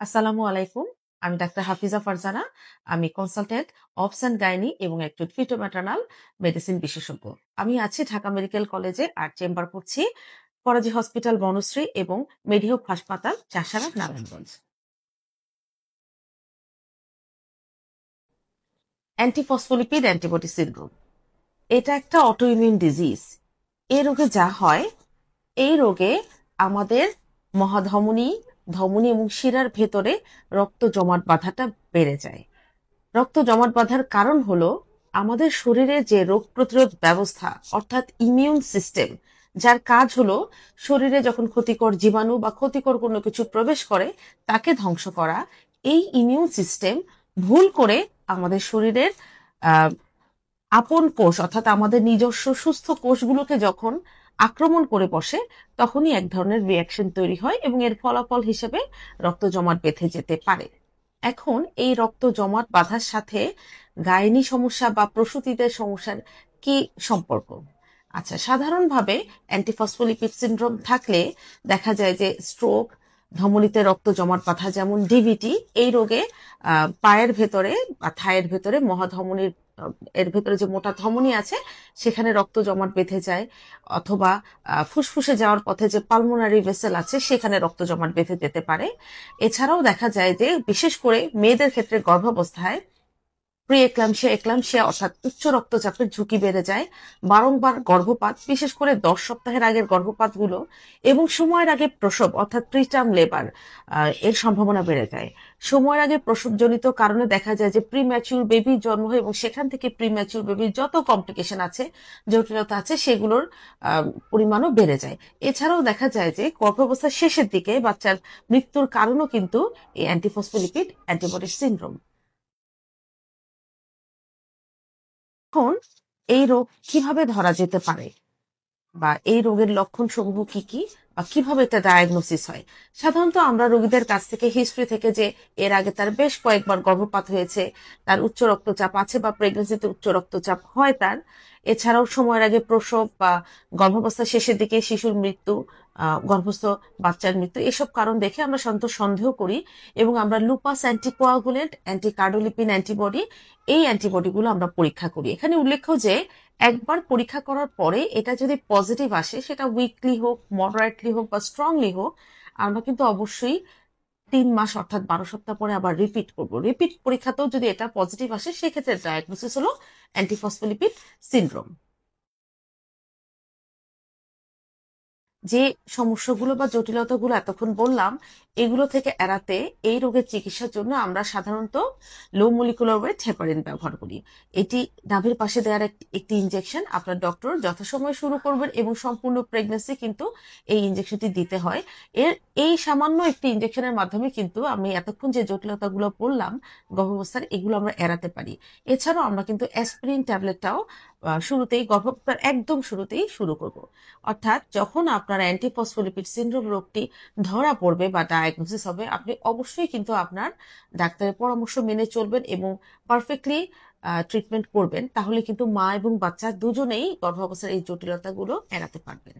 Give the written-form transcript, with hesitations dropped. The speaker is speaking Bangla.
আসসালামু আলাইকুম। আমি ডাক্তার হাফিজা ফারজানা। আমি কনসালটেন্ট অবস অ্যান্ড গাইনি এবং একজন ফিটোম্যাটার্নাল মেডিসিন বিশেষজ্ঞ। আমি আছি ঢাকা মেডিকেল কলেজে আর চেম্বার করছি করাজি হসপিটাল বনশ্রী এবং মেডিহোপ হাসপাতাল Chashara Narayanganj. Antiphospholipid antibody syndrome এটা একটা অটোইমিউন ডিজিজ। এই রোগে যা হয়, এই রোগে আমাদের মহাধমনী, ধমনী এবং শিরার ভেতরে রক্ত জমাট বাঁধাটা বেড়ে যায়। রক্ত জমাট বাঁধার কারণ হলো আমাদের শরীরে যে রোগ প্রতিরোধ ব্যবস্থা অর্থাৎ ইমিউন সিস্টেম, যার কাজ হলো শরীরে যখন ক্ষতিকর জীবাণু বা ক্ষতিকর কোনো কিছু প্রবেশ করে তাকে ধ্বংস করা, এই ইমিউন সিস্টেম ভুল করে আমাদের শরীরের আহ আপন কোষ অর্থাৎ আমাদের নিজস্ব সুস্থ কোষগুলোকে যখন আক্রমণ করে বসে, তখনই এক ধরনের রিয়াকশন তৈরি হয় এবং এর ফলাফল হিসেবে রক্ত জমাট বেঁধে যেতে পারে। এখন এই রক্ত জমাট বাঁধার সাথে গাইনি সমস্যা বা প্রসূতিদের সমস্যার কি সম্পর্ক? আচ্ছা, সাধারণভাবে অ্যান্টিফসফোলিপিড সিনড্রোম থাকলে দেখা যায় যে স্ট্রোক, ধমনীতে রক্ত জমাট বাঁধা যেমন ডিভিটি, এই রোগে পায়ের ভেতরে বা থায়ের ভেতরে মহাধমনীর এর ভেতরে যে মোটা ধমনী আছে সেখানে রক্ত জমাট বেঁধে যায়, অথবা ফুসফুসে যাওয়ার পথে যে পালমোনারি ভেসেল আছে সেখানে রক্ত জমাট বেঁধে যেতে পারে। এছাড়াও দেখা যায় যে বিশেষ করে মেয়েদের ক্ষেত্রে গর্ভাবস্থায় প্রি এক্লামশিয়া অর্থাৎ উচ্চ রক্তচাপের ঝুঁকি বেড়ে যায়। বারংবার গর্ভপাত, বিশেষ করে 10 সপ্তাহের আগের গর্ভপাতগুলো এবং সময়ের আগে প্রসব অর্থাৎ প্রিটার্ম লেবার, এর সম্ভাবনা বেড়ে যায়। সময়ের আগে প্রসবজনিত কারণে দেখা যায় যে প্রিম্যাচিউর বেবির জন্ম হয় এবং সেখান থেকে প্রিম্যাচিউর বেবির যত কমপ্লিকেশন আছে, জটিলতা আছে, সেগুলোর পরিমাণও বেড়ে যায়। এছাড়াও দেখা যায় যে গর্ভাবস্থার শেষের দিকে বাচ্চার মৃত্যুর কারণও কিন্তু এই অ্যান্টিফসফোলিপিড অ্যান্টিবডি সিনড্রোম। এখন এই রোগ কিভাবে ধরা যেতে পারে বা এই রোগের লক্ষণ সমূহ কি কি বা কিভাবে এটা ডায়াগনোসিস হয়? সাধারণত আমরা রোগীদের কাছ থেকে হিস্ট্রি থেকে যে এর আগে তার বেশ কয়েকবার গর্ভপাত হয়েছে, তার উচ্চ রক্তচাপ আছে বা প্রেগন্যান্সিতে উচ্চ রক্তচাপ হয় তার, এছাড়াও সময়ের আগে প্রসব বা গর্ভাবস্থার শেষের দিকে শিশুর মৃত্যু, গর্ভস্থ বাচ্চার মৃত্যু, এসব কারণ দেখে আমরা সন্দেহ করি এবং আমরা লুপাস অ্যান্টিকোয়াগুলেন্ট, অ্যান্টিকার্ডোলিপিন অ্যান্টিবডি, এই অ্যান্টিবডিগুলো আমরা পরীক্ষা করি। এখানে উল্লেখ্য যে একবার পরীক্ষা করার পরে এটা যদি পজিটিভ আসে, সেটা উইকলি হোক, মডারেটলি হোক বা স্ট্রংলি হোক, আমরা কিন্তু অবশ্যই 3 মাস অর্থাৎ 12 সপ্তাহ পরে আবার রিপিট করব। রিপিট পরীক্ষাতেও যদি এটা পজিটিভ আসে, সেক্ষেত্রে ডায়াগনোসিস হলো অ্যান্টিফসফোলিপিড সিনড্রোম। যে সমস্যাগুলো বা জটিলতাগুলো এতক্ষণ বললাম, এগুলো থেকে এড়াতে এই রোগের চিকিৎসার জন্য আমরা সাধারণত লো মলিকুলার ওয়েট হেপারিন ব্যবহার করি। এটি নাভির পাশে দেওয়ার একটি ইনজেকশন। আপনার ডক্টর যথাসময়ে শুরু করবেন এবং সম্পূর্ণ প্রেগন্যান্সি কিন্তু এই ইনজেকশনটি দিতে হয়। এই সামান্য একটি ইনজেকশনের মাধ্যমে কিন্তু আমি এতক্ষণ যে জটিলতাগুলো বললাম গর্ভাবস্থার, এগুলো আমরা এড়াতে পারি। এছাড়াও আমরা কিন্তু অ্যাসপিরিন ট্যাবলেটটাও শুরুতেই, গর্ভপাতের একদম শুরুতেই শুরু করব। অর্থাৎ যখন আপনার অ্যান্টিফসফোলিপিড সিনড্রোম রোগটি ধরা পড়বে বা ডায়াগনোসিস হবে, আপনি অবশ্যই কিন্তু আপনার ডাক্তারের পরামর্শ মেনে চলবেন এবং পারফেক্টলি ট্রিটমেন্ট করবেন। তাহলে কিন্তু মা এবং বাচ্চা দুজনেই গর্ভাবস্থার এই জটিলতাগুলো এড়াতে পারবেন।